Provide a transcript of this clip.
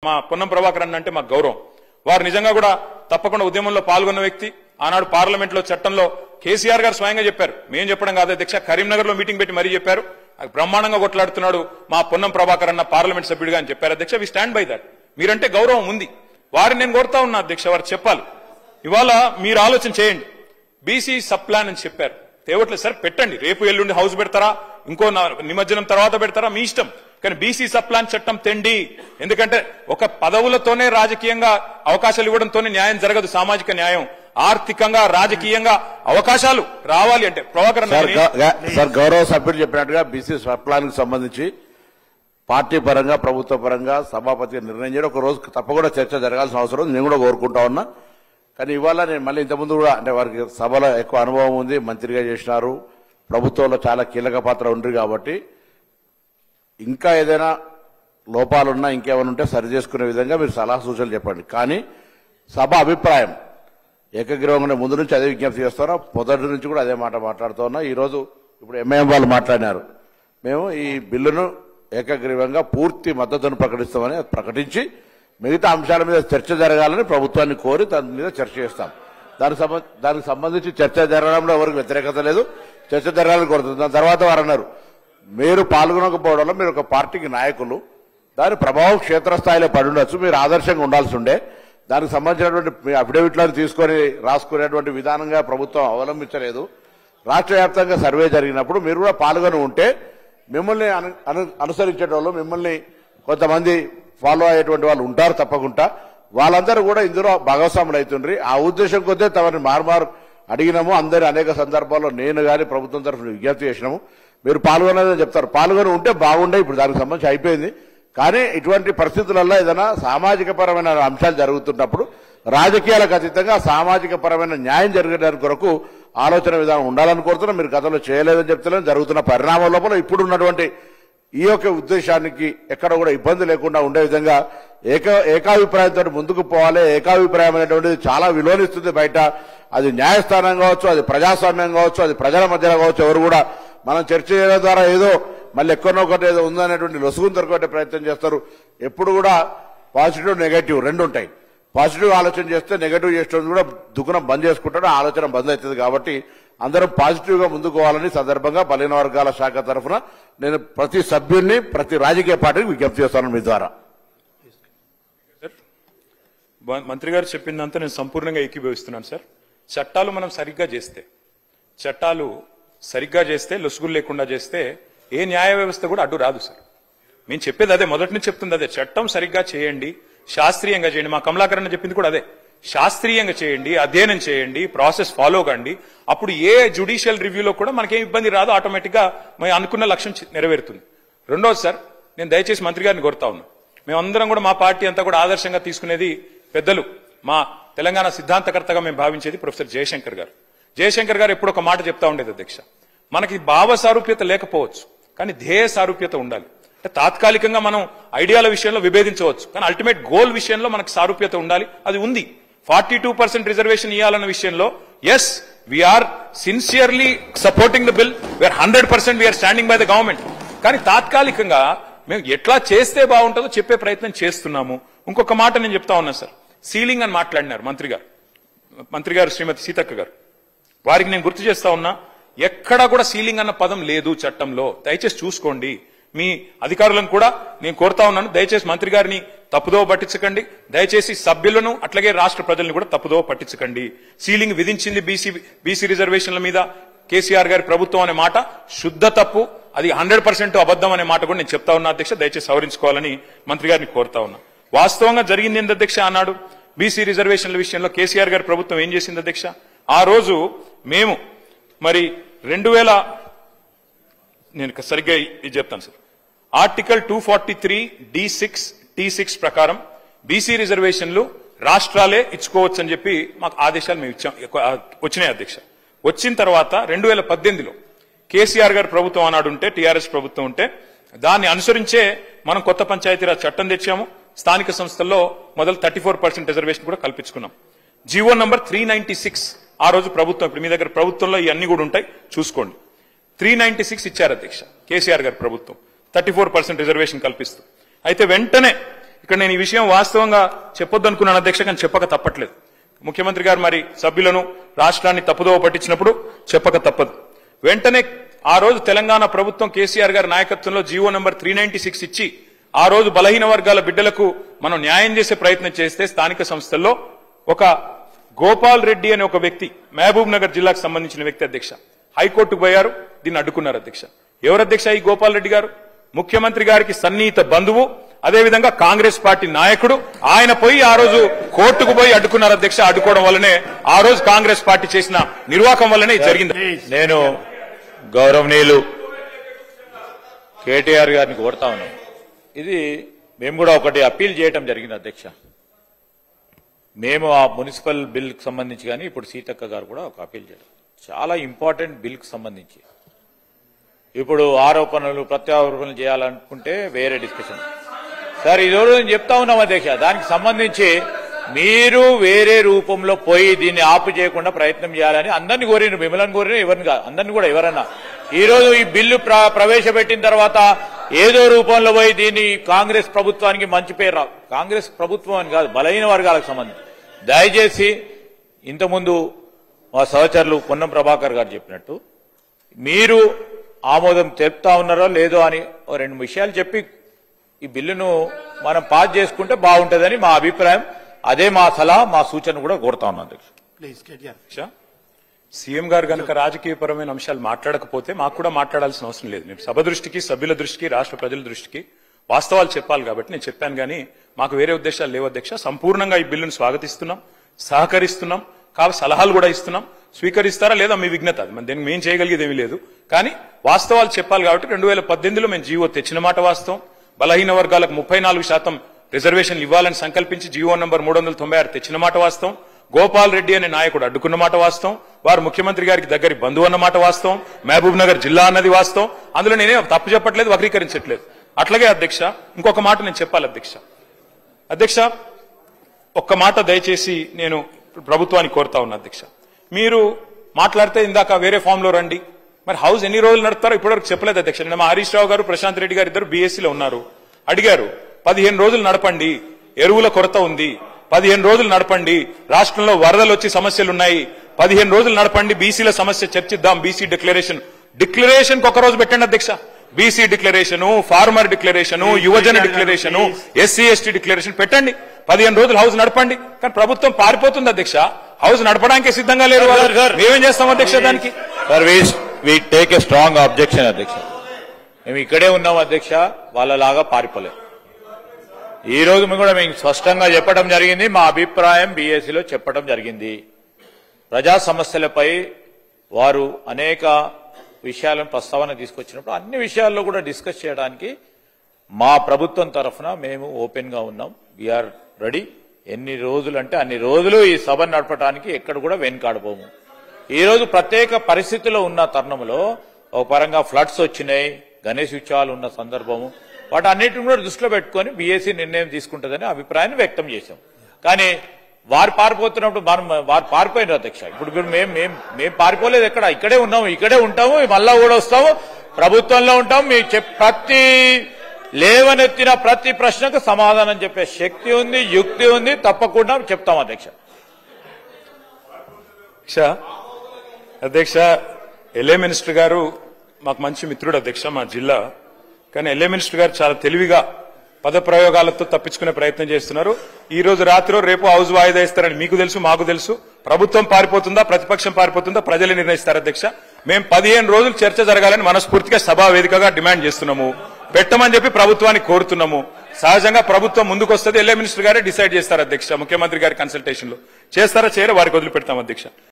మా పొన్నం ప్రభాకర్ అన్న అంటే మాకు గౌరవం. వారు నిజంగా కూడా తప్పకుండా ఉద్యమంలో పాల్గొన్న వ్యక్తి. ఆనాడు పార్లమెంట్ లో చట్టంలో కేసీఆర్ గారు స్వయంగా చెప్పారు, మేం చెప్పడం కాదు అధ్యక్ష, కరీంనగర్ లో మీటింగ్ పెట్టి మరీ చెప్పారు, బ్రహ్మాండంగా కొట్లాడుతున్నాడు మా పొన్నం ప్రభాకర్ అన్న పార్లమెంట్ సభ్యుడిగా అని చెప్పారు అధ్యక్ష. We stand by that. మీరంటే గౌరవం ఉంది, వారిని నేను కోరుతా ఉన్నా అధ్యక్ష, వారు చెప్పాలి. ఇవాళ మీరు ఆలోచన చేయండి, బీసీ సబ్ ప్లాన్ అని చెప్పారు, తేవట్లేదు సార్, పెట్టండి, రేపు ఎల్లుండి హౌస్ పెడతారా, ఇంకో నిమజ్జనం తర్వాత పెడతారా మీ ఇష్టం, కానీ బీసీ సబ్ ప్లాన్ చట్టం తెండి. ఎందుకంటే ఒక పదవులతోనే రాజకీయంగా అవకాశాలు ఇవ్వడంతోనే న్యాయం జరగదు. సామాజిక న్యాయం, ఆర్థికంగా రాజకీయంగా అవకాశాలు రావాలి అంటే ప్రభాకర్ సార్ గౌరవ సభ్యులు చెప్పినట్టుగా బీసీ సబ్ ప్లాన్ కి సంబంధించి పార్టీ పరంగా ప్రభుత్వ పరంగా సభాపతిగా నిర్ణయం చేయడం ఒక రోజు తప్పకుండా చర్చ జరగాల్సిన అవసరం నేను కూడా కోరుకుంటా ఉన్నా. కానీ ఇవాళ నేను మళ్ళీ ఇంతకుముందు కూడా అంటే వారికి సభలో ఎక్కువ అనుభవం ఉంది, మంత్రిగా చేసినారు, ప్రభుత్వంలో చాలా కీలక పాత్ర ఉంది కాబట్టి ఇంకా ఏదైనా లోపాలున్నా ఇంకేమైనా ఉంటే సరి చేసుకునే విధంగా మీరు సలహా సూచనలు చెప్పండి. కానీ సభ అభిప్రాయం ఏకగ్రీవంగానే ముందు నుంచి అదే విజ్ఞప్తి చేస్తున్నా, మొదటి నుంచి కూడా అదే మాట మాట్లాడుతూ ఉన్నా. ఈరోజు ఇప్పుడు ఎంఐఎం వాళ్ళు మాట్లాడినారు, మేము ఈ బిల్లును ఏకగ్రీవంగా పూర్తి మద్దతును ప్రకటిస్తామని ప్రకటించి మిగతా అంశాల మీద చర్చ జరగాలని ప్రభుత్వాన్ని కోరి దాని మీద చర్చ చేస్తాం. దానికి సంబంధించి చర్చ జరగడంలో ఎవరికి వ్యతిరేకత లేదు, చర్చ జరగాలని కోరుతుంది. దాని తర్వాత వారు అన్నారు, మీరు పాల్గొనకపోవడంలో మీరు ఒక పార్టీకి నాయకులు, దాని ప్రభావం క్షేత్రస్థాయిలో పడి ఉండొచ్చు, మీరు ఆదర్శంగా ఉండాల్సి ఉండే, దానికి సంబంధించినటువంటి అఫిడవిట్లను తీసుకొని రాసుకునేటువంటి విధానంగా ప్రభుత్వం అవలంబించలేదు. రాష్ట్ర వ్యాప్తంగా సర్వే జరిగినప్పుడు మీరు కూడా పాల్గొని ఉంటే మిమ్మల్ని అనుసరించేటోళ్ళు, మిమ్మల్ని కొంతమంది ఫాలో అయ్యేటువంటి వాళ్ళు ఉంటారు తప్పకుండా, వాళ్ళందరూ కూడా ఇందులో భాగస్వాములు అవుతుండ్రి. ఆ ఉద్దేశం కొద్దే తమని మారుమారు అడిగినాము, అందరి అనేక సందర్భాల్లో నేను కానీ ప్రభుత్వం తరఫున విజ్ఞప్తి చేసినాము, మీరు పాల్గొనేదని చెప్తారు, పాల్గొని ఉంటే బాగుండే. ఇప్పుడు దానికి సంబంధించి అయిపోయింది. కానీ ఇటువంటి పరిస్థితులలో ఏదైనా సామాజిక పరమైన అంశాలు జరుగుతున్నప్పుడు రాజకీయాలకు అతీతంగా సామాజిక పరమైన న్యాయం జరిగేదాని కొరకు ఆలోచన విధానం ఉండాలని కోరుతున్నాం. మీరు గతంలో చేయలేదని చెప్తలేం, జరుగుతున్న పరిణామం లోపల ఇప్పుడు ఉన్నటువంటి ఈ యొక్క ఉద్దేశానికి ఎక్కడ కూడా ఇబ్బంది లేకుండా ఉండే విధంగా ఏకాభిప్రాయంతో ముందుకు పోవాలి. ఏకాభిప్రాయం అనేటువంటిది చాలా విలువనిస్తుంది బయట. అది న్యాయస్థానం కావచ్చు, అది ప్రజాస్వామ్యం కావచ్చు, అది ప్రజల మధ్యలో కావచ్చు. ఎవరు కూడా మనం చర్చ చేయడం ద్వారా ఏదో మళ్ళీ ఎక్కడో ఒకటి ఏదో ఉందనేటువంటి లొసుగును దొరకొట్టే ప్రయత్నం చేస్తారు. ఎప్పుడు కూడా పాజిటివ్ నెగటివ్ రెండు ఉంటాయి. పాజిటివ్ ఆలోచన చేస్తే నెగటివ్ చేసేది కూడా దుకాణం బంద్ చేసుకుంటాడు, ఆలోచన బంద్ అవుతుంది. కాబట్టి అందరం పాజిటివ్ గా ముందుకు పోవాలని సందర్భంగా బలహీన వర్గాల శాఖ తరఫున నేను ప్రతి సభ్యుల్ని ప్రతి రాజకీయ పార్టీకి విజ్ఞప్తి చేస్తాను మీ ద్వారా. మంత్రి గారు చెప్పిందంతా నేను సంపూర్ణంగా ఏకీభవిస్తున్నాను సార్. చట్టాలు మనం సరిగ్గా చేస్తే లొసుగులు లేకుండా చేస్తే ఏ న్యాయ వ్యవస్థ కూడా అడ్డు రాదు సార్. మేము చెప్పేది అదే, మొదటి నుంచి చెప్తుంది అదే, చట్టం సరిగ్గా చేయండి, శాస్త్రీయంగా చేయండి. మా కమలాకరణ చెప్పింది కూడా అదే, శాస్త్రీయంగా చేయండి, అధ్యయనం చేయండి, ప్రాసెస్ ఫాలో కండి. అప్పుడు ఏ జ్యుడిషియల్ రివ్యూలో కూడా మనకేం ఇబ్బంది రాదు, ఆటోమేటిక్ గా మేము అనుకున్న లక్ష్యం నెరవేరుతుంది. రెండోది సార్, నేను దయచేసి మంత్రి గారిని కోరుతా ఉన్నా, మేమందరం కూడా మా పార్టీ అంతా కూడా ఆదర్శంగా తీసుకునేది పెద్దలు, మా తెలంగాణ సిద్ధాంతకర్తగా మేము భావించేది ప్రొఫెసర్ జయశంకర్ గారు. జయశంకర్ గారు ఎప్పుడు ఒక మాట చెప్తా ఉండేది అధ్యక్ష, మనకి భావ సారూప్యత లేకపోవచ్చు కానీ ధ్యేయ సారూప్యత ఉండాలి. అంటే తాత్కాలికంగా మనం ఐడియాల విషయంలో విభేదించవచ్చు కానీ అల్టిమేట్ గోల్ విషయంలో మనకు సారూప్యత ఉండాలి. అది ఉంది. 42% రిజర్వేషన్ ఇవ్వాలన్న విషయంలో yes we are sincerely supporting the bill, we are 100% we are standing by the government. కానీ తాత్కాలికంగా మేము ఎట్లా చేస్తే బాగుంటుందో చెప్పే ప్రయత్నం చేస్తున్నాము. ఇంకొక మాట నేను చెప్తా ఉన్నా సార్, సీలింగ్ అని మాట్లాడినారు మంత్రి గారు శ్రీమతి సీతక్క గారు. వారికి నేను గుర్తు చేస్తా ఉన్నా, ఎక్కడా కూడా సీలింగ్ అన్న పదం లేదు చట్టంలో. దయచేసి చూసుకోండి. మీ అధికారులను కూడా నేను కోరుతా ఉన్నాను, దయచేసి మంత్రి గారిని తప్పుదోవ పట్టించకండి, దయచేసి సభ్యులను అట్లాగే రాష్ట్ర ప్రజలను కూడా తప్పుదోవ పట్టించకండి. సీలింగ్ విధించింది బీసీ రిజర్వేషన్ల మీద కేసీఆర్ గారి ప్రభుత్వం అనే మాట శుద్ధ తప్పు, అది 100% అబద్దం అనే మాట కూడా నేను చెప్తా ఉన్నా అధ్యక్ష. దయచేసి సవరించుకోవాలని మంత్రి గారిని కోరుతా ఉన్నా. వాస్తవంగా జరిగింది ఏంటి అధ్యక్ష, ఆనాడు బీసీ రిజర్వేషన్ల విషయంలో కేసీఆర్ గారి ప్రభుత్వం ఏం చేసింది అధ్యక్ష, ఆ రోజు మేము మరి 2000 నేను సరిగ్గా ఇది చెప్తాను సార్, ఆర్టికల్ 243 D6 T6 ప్రకారం బీసీ రిజర్వేషన్లు రాష్ట్రాలే ఇచ్చుకోవచ్చు అని చెప్పి మాకు ఆదేశాలు మేము వచ్చినాయి అధ్యక్ష. వచ్చిన తర్వాత 2018లో కేసీఆర్ గారి ప్రభుత్వం ఆనాడు ఉంటే, టీఆర్ఎస్ ప్రభుత్వం ఉంటే, దాన్ని అనుసరించే మనం కొత్త పంచాయతీరాజ్ చట్టం తెచ్చాము. స్థానిక సంస్థల్లో మొదలు 34% రిజర్వేషన్ కూడా కల్పించుకున్నాం. జీవో నంబర్ 396 ఆ రోజు ప్రభుత్వం, ఇప్పుడు మీ దగ్గర ప్రభుత్వంలో ఇవన్నీ కూడా ఉంటాయి చూసుకోండి, 396 ఇచ్చారు అధ్యక్ష కేసీఆర్ గారి ప్రభుత్వం, 34% రిజర్వేషన్ కల్పిస్తూ. అయితే వెంటనే ఇక్కడ నేను ఈ విషయం వాస్తవంగా చెప్పొద్దు అనుకున్నాను అధ్యక్ష, కానీ చెప్పక తప్పట్లేదు. ముఖ్యమంత్రి గారు మరి సభ్యులను రాష్ట్రాన్ని తప్పుదోవ పట్టించినప్పుడు చెప్పక తప్పదు. వెంటనే ఆ రోజు తెలంగాణ ప్రభుత్వం కేసీఆర్ గారి నాయకత్వంలో జీవో నంబర్ 396 ఇచ్చి ఆ రోజు బలహీన వర్గాల బిడ్డలకు మనం న్యాయం చేసే ప్రయత్నం చేస్తే స్థానిక సంస్థల్లో ఒక గోపాల్ రెడ్డి అనే ఒక వ్యక్తి మహబూబ్ నగర్ జిల్లాకు సంబంధించిన వ్యక్తి అధ్యక్ష హైకోర్టుకు పోయారు, దీన్ని అడ్డుకున్నారు అధ్యక్ష. ఎవరు అధ్యక్ష ఈ గోపాల్ రెడ్డి గారు? ముఖ్యమంత్రి గారికి సన్నిహిత బంధువు, అదేవిధంగా కాంగ్రెస్ పార్టీ నాయకుడు. ఆయన పోయి ఆ రోజు కోర్టుకు పోయి అడ్డుకున్నారు అధ్యక్ష. అడ్డుకోవడం వల్లనే ఆ రోజు కాంగ్రెస్ పార్టీ చేసిన నిర్వాహకం వల్లనే జరిగింది. నేను గౌరవనీయులు కేటీఆర్ గారిని కోరుతా ఉన్నాను. ఇది మేము కూడా ఒకటి అప్పీల్ చేయడం జరిగింది అధ్యక్ష. మేము ఆ మున్సిపల్ బిల్కి సంబంధించి కానీ ఇప్పుడు సీతక్క గారు కూడా ఒక అప్పీల్ చేయడం చాలా ఇంపార్టెంట్ బిల్కి సంబంధించి. ఇప్పుడు ఆరోపణలు ప్రత్యారోపణలు చేయాలనుకుంటే వేరే డిస్కషన్. సార్ ఈరోజు నేను చెప్తా ఉన్నాం అధ్యక్ష, దానికి సంబంధించి మీరు వేరే రూపంలో పోయి దీన్ని ఆపు చేయకుండా ప్రయత్నం చేయాలని అందరినీ కోరినారు, మిమ్మల్ని కోరినారు, ఎవరిని కాదు, అందరినీ కూడా ఎవరన్నా. ఈ రోజు ఈ బిల్లు ప్రవేశపెట్టిన తర్వాత ఏదో రూపంలో పోయి దీన్ని కాంగ్రెస్ ప్రభుత్వానికి మంచి పేరు రావు. కాంగ్రెస్ ప్రభుత్వం అని కాదు, బలహీన వర్గాలకు సంబంధించి దయచేసి ఇంతకుముందు మా సహచరులు పొన్నం ప్రభాకర్ గారు చెప్పినట్టు మీరు ఆమోదం తెలుపుతా ఉన్నారో లేదో అని రెండు విషయాలు చెప్పి ఈ బిల్లును మనం పాస్ చేసుకుంటే బాగుంటుందని మా అభిప్రాయం. అదే మా సలహా, మా సూచన కూడా కోరుతా ఉన్నాం అధ్యక్ష. సీఎం గారు కనుక రాజకీయపరమైన అంశాలు మాట్లాడకపోతే మాకు కూడా మాట్లాడాల్సిన అవసరం లేదు. మేము సభ దృష్టికి, సభ్యుల దృష్టికి, రాష్ట్ర ప్రజల దృష్టికి వాస్తవాలు చెప్పాలి కాబట్టి నేను చెప్పాను. కానీ మాకు వేరే ఉద్దేశాలు లేవు అధ్యక్ష. సంపూర్ణంగా ఈ బిల్లును స్వాగతిస్తున్నాం, సహకరిస్తున్నాం, కాబట్టి సలహాలు కూడా ఇస్తున్నాం. స్వీకరిస్తారా లేదా మీ విజ్ఞత, అది దీనికి మేము చేయగలిగేది ఏమీ లేదు. కానీ వాస్తవాలు చెప్పాలి కాబట్టి 2018లో మేము జీవో తెచ్చిన మాట వాస్తవం. బలహీన వర్గాలకు 34% రిజర్వేషన్లు ఇవ్వాలని సంకల్పించి జీవో నంబర్ 396 తెచ్చిన మాట వాస్తవం. గోపాల్ రెడ్డి అనే నాయకుడు అడ్డుకున్న మాట వాస్తవం. వారు ముఖ్యమంత్రి గారికి దగ్గరి బంధువు అన్న మాట వాస్తవం. మహబూబ్ నగర్ జిల్లా అన్నది వాస్తవం. అందులో నేనే తప్పు చెప్పట్లేదు, వక్రీకరించట్లేదు. అట్లాగే అధ్యక్ష ఇంకొక మాట నేను చెప్పాలి అధ్యక్ష. ఒక్క మాట దయచేసి నేను ప్రభుత్వాన్ని కోరుతా ఉన్నా అధ్యక్ష. మీరు మాట్లాడితే ఇందాక వేరే ఫామ్ లో రండి, మరి హౌస్ ఎన్ని రోజులు నడుపుతారో ఇప్పటివరకు చెప్పలేదు అధ్యక్ష. నిన్న మా హరీష్ రావు గారు, ప్రశాంత్ రెడ్డి గారు ఇద్దరు బీఎస్సీలో ఉన్నారు, అడిగారు 15 రోజులు నడపండి, ఎరువుల కొరత ఉంది, 15 రోజులు నడపండి, రాష్ట్రంలో వరదలు వచ్చి సమస్యలున్నాయి, 15 రోజులు నడపండి, బీసీల సమస్య చర్చిద్దాం, బీసీ డిక్లరేషన్ ఒక రోజు పెట్టండి అధ్యక్ష. బీసీ డిక్లరేషన్, ఫార్మర్ డిక్లరేషన్, యువజన డిక్లరేషన్, ఎస్సీ ఎస్టీ డిక్లరేషన్ పెట్టండి. 15 రోజులు హౌస్ నడపండి. కానీ ప్రభుత్వం పారిపోతుంది అధ్యక్ష, హౌస్ నడపడానికి సిద్ధంగా లేదు. మేమేం చేస్తాం అధ్యక్ష దానికి? Sir we take a strong objection అధ్యక్ష. మేము ఇక్కడే ఉన్నాం అధ్యక్ష, వాళ్ళలాగా పారిపోలేదు. ఈ రోజు కూడా మేము స్పష్టంగా చెప్పడం జరిగింది, మా అభిప్రాయం బీఎస్సీలో చెప్పడం జరిగింది. ప్రజా సమస్యలపై వారు అనేక విషయాలను ప్రస్తావన తీసుకొచ్చినప్పుడు అన్ని విషయాల్లో కూడా డిస్కస్ చేయడానికి మా ప్రభుత్వం తరఫున మేము ఓపెన్ గా ఉన్నాం. We are ready. ఎన్ని రోజులు అంటే అన్ని రోజులు ఈ సభ నడపడానికి ఎక్కడ కూడా వెనుకాడబోము. ఈ రోజు ప్రత్యేక పరిస్థితిలో ఉన్న తరుణంలో ఒక పరంగా ఫ్లడ్స్ వచ్చినాయి, గణేష్ ఉత్సవాలు ఉన్న సందర్భము, వాటన్నిటిని కూడా దృష్టిలో పెట్టుకుని బీఎస్సీ నిర్ణయం తీసుకుంటుందని అభిప్రాయాన్ని వ్యక్తం చేశాం. కానీ వారు పారిపోతున్నప్పుడు వారు పారిపోయినారు అధ్యక్ష. ఇప్పుడు మేము పారిపోలేదు, ఇక్కడే ఉన్నాము, ఇక్కడే ఉంటాము, మళ్ళా కూడా వస్తాము, ప్రభుత్వంలో ఉంటాము. మీకు ప్రతి లేవనెత్తిన ప్రతి ప్రశ్నకు సమాధానం చెప్పే శక్తి ఉంది, యుక్తి ఉంది, తప్పకుండా చెప్తాం అధ్యక్ష. అధ్యక్ష ఎల్ఏ మినిస్టర్ గారు మాకు మంచి మిత్రుడు అధ్యక్ష, మా జిల్లా. కానీ ఎల్ఏ మినిస్టర్ గారు చాలా తెలివిగా పదప్రయోగాలతో తప్పించుకునే ప్రయత్నం చేస్తున్నారు. ఈ రోజు రాత్రి రేపు హౌస్ వాయిదా ఇస్తారని మీకు తెలుసు, మాకు తెలుసు. ప్రభుత్వం పారిపోతుందా, ప్రతిపక్షం పారిపోతుందా, ప్రజలే నిర్ణయిస్తారు అధ్యక్ష. మేము 15 రోజులు చర్చ జరగాలని మనస్ఫూర్తిగా సభా వేదికగా డిమాండ్ చేస్తున్నాము. పెట్టమని చెప్పి ప్రభుత్వాన్ని కోరుతున్నాము. సహజంగా ప్రభుత్వం ముందుకు వస్తుంది, ఎల్ఏ మినిస్టర్ గారే డిసైడ్ చేస్తారు అధ్యక్ష. ముఖ్యమంత్రి గారి కన్సల్టేషన్ లో చేస్తారా చేయరా వారికి వదిలిపెడతాం అధ్యక్ష.